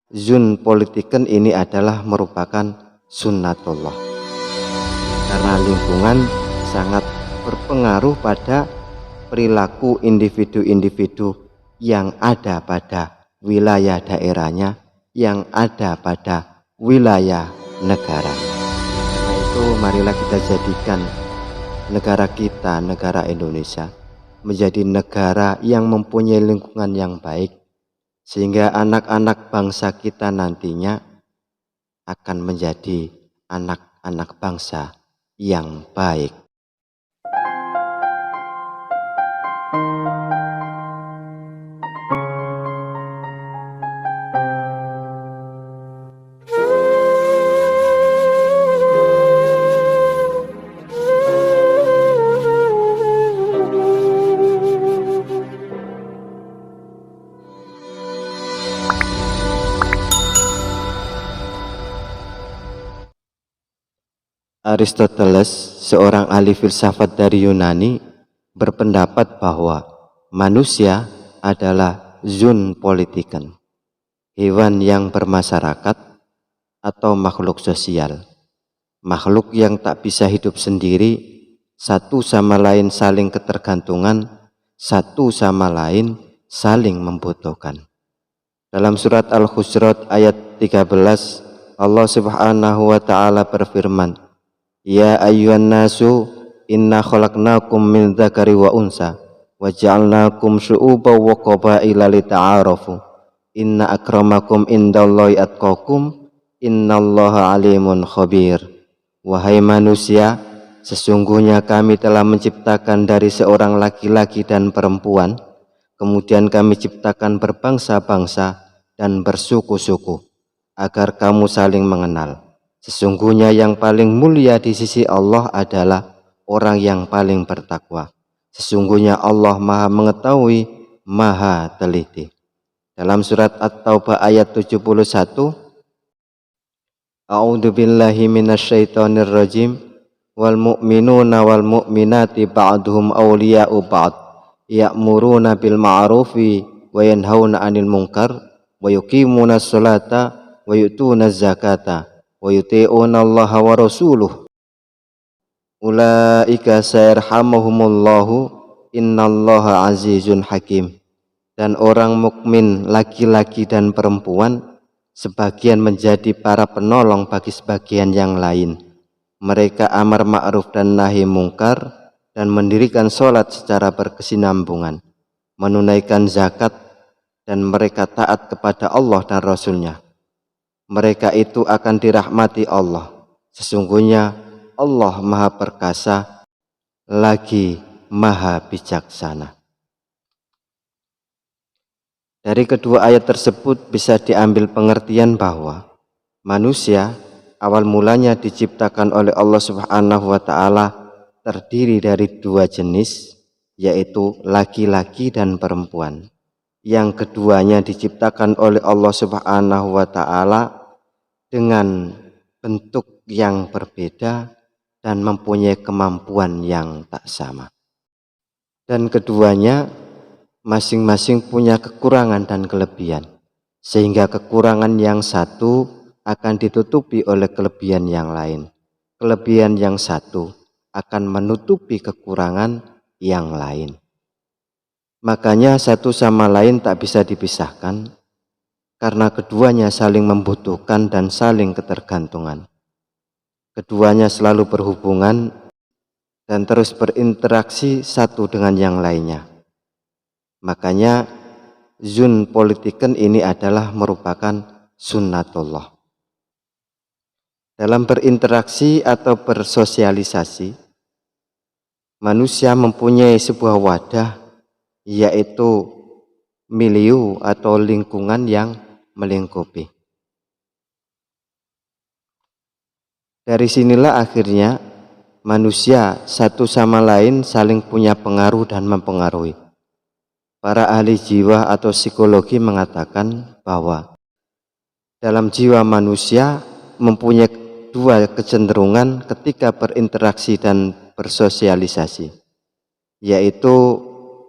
zun politiken ini adalah merupakan sunnatullah, karena lingkungan sangat berpengaruh pada perilaku individu-individu yang ada pada wilayah daerahnya, yang ada pada wilayah negara. Karena itu marilah kita jadikan negara kita, negara Indonesia, menjadi negara yang mempunyai lingkungan yang baik, sehingga anak-anak bangsa kita nantinya akan menjadi anak-anak bangsa yang baik. Aristoteles, seorang ahli filsafat dari Yunani, berpendapat bahwa manusia adalah zoon politiken, hewan yang bermasyarakat atau makhluk sosial, makhluk yang tak bisa hidup sendiri, satu sama lain saling ketergantungan, satu sama lain saling membutuhkan. Dalam surat Al-Hujurat ayat 13, Allah Subhanahu wa taala berfirman, "Ya ayyuhan nasu inna khalaqnakum min dzakari wa unsa wa ja'alnakum syu'uban wa qabaila lita'arafu inna akramakum indallahi atqakum innallaha alimun khabir." Wahai manusia, sesungguhnya kami telah menciptakan dari seorang laki-laki dan perempuan, kemudian kami ciptakan berbangsa-bangsa dan bersuku-suku agar kamu saling mengenal. Sesungguhnya yang paling mulia di sisi Allah adalah orang yang paling bertakwa. Sesungguhnya Allah Maha mengetahui, Maha teliti. Dalam surat At-Taubah ayat 71, A'udzu billahi minasyaitonir rajim. Wal mu'minuna wal mu'minati ba'duhum awliya'u ba'd. Ya'muruna bil ma'rufi wa yanhauna 'anil munkar wa yuqimuna sholata wa yu'tuna zakata wa yuti'una Allah wa rasuluh ulaika sayarhamuhumullahu innallaha azizun hakim. Dan orang mukmin laki-laki dan perempuan sebagian menjadi para penolong bagi sebagian yang lain. Mereka amar ma'ruf dan nahi mungkar dan mendirikan sholat secara berkesinambungan, menunaikan zakat, dan mereka taat kepada Allah dan Rasulnya. Mereka itu akan dirahmati Allah. Sesungguhnya Allah Maha Perkasa lagi Maha Bijaksana. Dari kedua ayat tersebut bisa diambil pengertian bahwa manusia awal mulanya diciptakan oleh Allah Subhanahu wa taala terdiri dari dua jenis, yaitu laki-laki dan perempuan. Yang keduanya diciptakan oleh Allah Subhanahu wa taala dengan bentuk yang berbeda dan mempunyai kemampuan yang tak sama. Dan keduanya masing-masing punya kekurangan dan kelebihan, sehingga kekurangan yang satu akan ditutupi oleh kelebihan yang lain. Kelebihan yang satu akan menutupi kekurangan yang lain. Makanya satu sama lain tak bisa dipisahkan, karena keduanya saling membutuhkan dan saling ketergantungan. Keduanya selalu berhubungan dan terus berinteraksi satu dengan yang lainnya. Makanya zoon politiken ini adalah merupakan sunnatullah. Dalam berinteraksi atau bersosialisasi, manusia mempunyai sebuah wadah, yaitu milieu atau lingkungan yang melingkupi. Dari sinilah akhirnya manusia satu sama lain saling punya pengaruh dan mempengaruhi. Para ahli jiwa atau psikologi mengatakan bahwa dalam jiwa manusia mempunyai dua kecenderungan ketika berinteraksi dan bersosialisasi, yaitu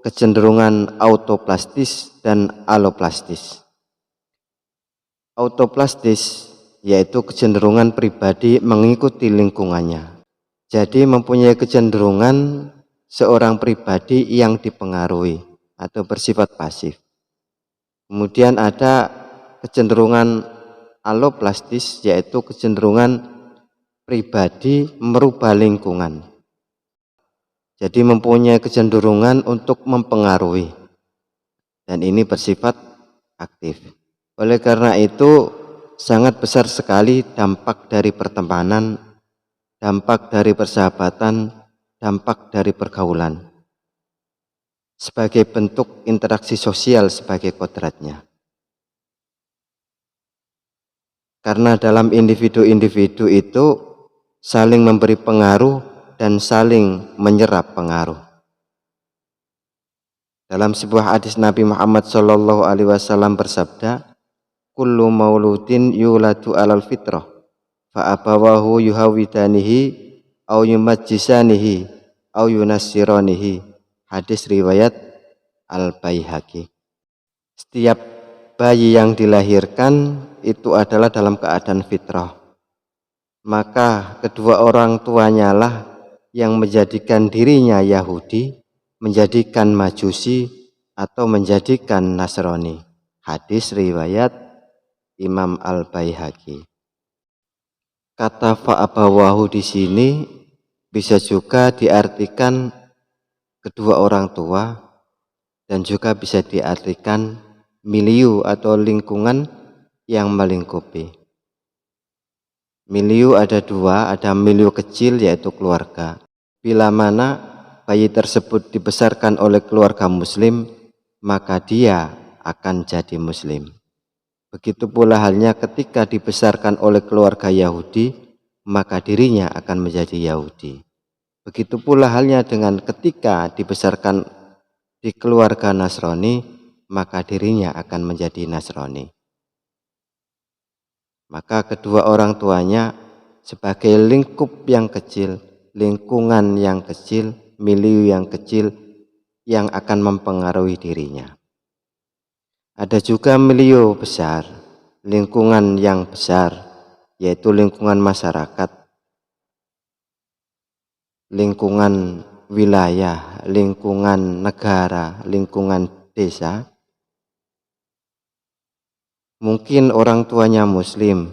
kecenderungan autoplastis dan aloplastis. autoplastis, yaitu kecenderungan pribadi mengikuti lingkungannya. Jadi mempunyai kecenderungan seorang pribadi yang dipengaruhi atau bersifat pasif. Kemudian ada kecenderungan alloplastis, yaitu kecenderungan pribadi merubah lingkungan. Jadi mempunyai kecenderungan untuk mempengaruhi, dan ini bersifat aktif. Oleh karena itu sangat besar sekali dampak dari pertemanan, dampak dari persahabatan, dampak dari pergaulan sebagai bentuk interaksi sosial sebagai kodratnya. Karena dalam individu-individu itu saling memberi pengaruh dan saling menyerap pengaruh. Dalam sebuah hadis Nabi Muhammad SAW bersabda, "Kullu mauludin yuladu alal fitrah, fa abawahu yuhawidanihi, au yumajjisanihi, au yunassiranihi." Hadis riwayat Al-Baihaqi. Setiap bayi yang dilahirkan itu adalah dalam keadaan fitrah. Maka kedua orang tuanya lah yang menjadikan dirinya Yahudi, menjadikan Majusi, atau menjadikan Nasrani. Hadis riwayat Imam Al-Baihaqi. Kata fa'abawahu di sini bisa juga diartikan kedua orang tua, dan juga bisa diartikan milieu atau lingkungan yang melingkupi. Milieu ada dua, ada milieu kecil yaitu keluarga. Bila mana bayi tersebut dibesarkan oleh keluarga muslim, maka dia akan jadi muslim. Begitu pula halnya ketika dibesarkan oleh keluarga Yahudi, maka dirinya akan menjadi Yahudi. Begitu pula halnya dengan ketika dibesarkan di keluarga Nasrani, maka dirinya akan menjadi Nasrani. Maka kedua orang tuanya sebagai lingkup yang kecil, lingkungan yang kecil, milieu yang kecil yang akan mempengaruhi dirinya. Ada juga milieu besar, lingkungan yang besar, yaitu lingkungan masyarakat, lingkungan wilayah, lingkungan negara, lingkungan desa. Mungkin orang tuanya muslim,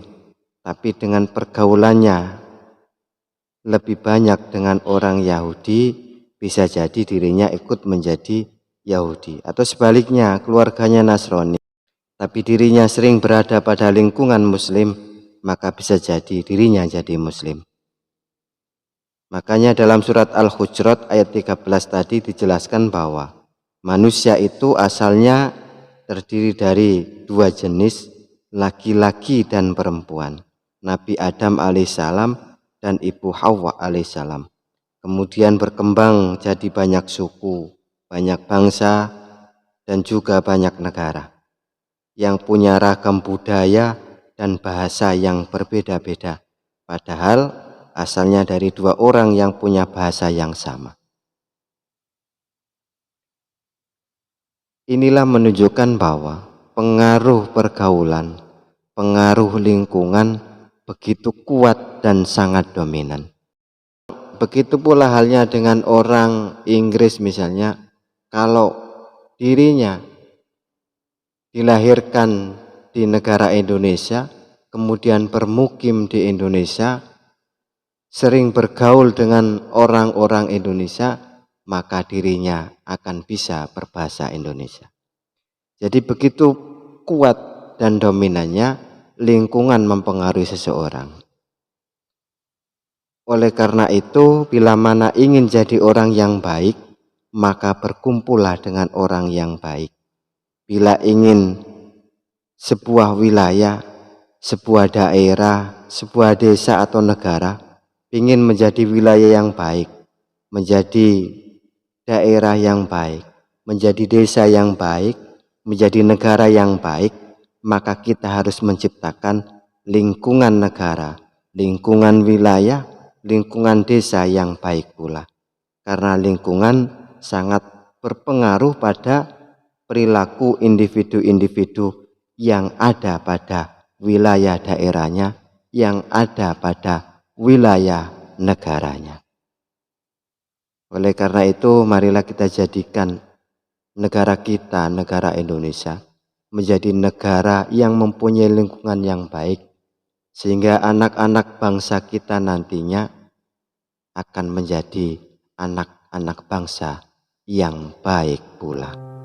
tapi dengan pergaulannya lebih banyak dengan orang Yahudi, bisa jadi dirinya ikut menjadi Yahudi. Atau sebaliknya, keluarganya Nasrani, tapi dirinya sering berada pada lingkungan muslim, maka bisa jadi dirinya jadi muslim. Makanya dalam surat Al-Hujurat ayat 13 tadi dijelaskan bahwa manusia itu asalnya terdiri dari dua jenis, laki-laki dan perempuan, Nabi Adam alaihissalam dan Ibu Hawa alaihissalam. Kemudian berkembang jadi banyak suku, banyak bangsa, dan juga banyak negara yang punya ragam budaya dan bahasa yang berbeda-beda, padahal asalnya dari dua orang yang punya bahasa yang sama. Inilah menunjukkan bahwa pengaruh pergaulan, pengaruh lingkungan begitu kuat dan sangat dominan. Begitu pula halnya dengan orang Inggris misalnya, kalau dirinya dilahirkan di negara Indonesia, kemudian bermukim di Indonesia, sering bergaul dengan orang-orang Indonesia, maka dirinya akan bisa berbahasa Indonesia. Jadi begitu kuat dan dominannya lingkungan mempengaruhi seseorang. Oleh karena itu, bila mana ingin jadi orang yang baik, maka berkumpullah dengan orang yang baik. Bila ingin sebuah wilayah, sebuah daerah, sebuah desa atau negara ingin menjadi wilayah yang baik, menjadi daerah yang baik, menjadi desa yang baik, menjadi negara yang baik, maka kita harus menciptakan lingkungan negara, lingkungan wilayah, lingkungan desa yang baik pula. Karena lingkungan sangat berpengaruh pada perilaku individu-individu yang ada pada wilayah daerahnya yang ada pada wilayah negaranya. Oleh karena itu, marilah kita jadikan negara kita, negara Indonesia, menjadi negara yang mempunyai lingkungan yang baik, sehingga anak-anak bangsa kita nantinya akan menjadi anak-anak bangsa yang baik pula.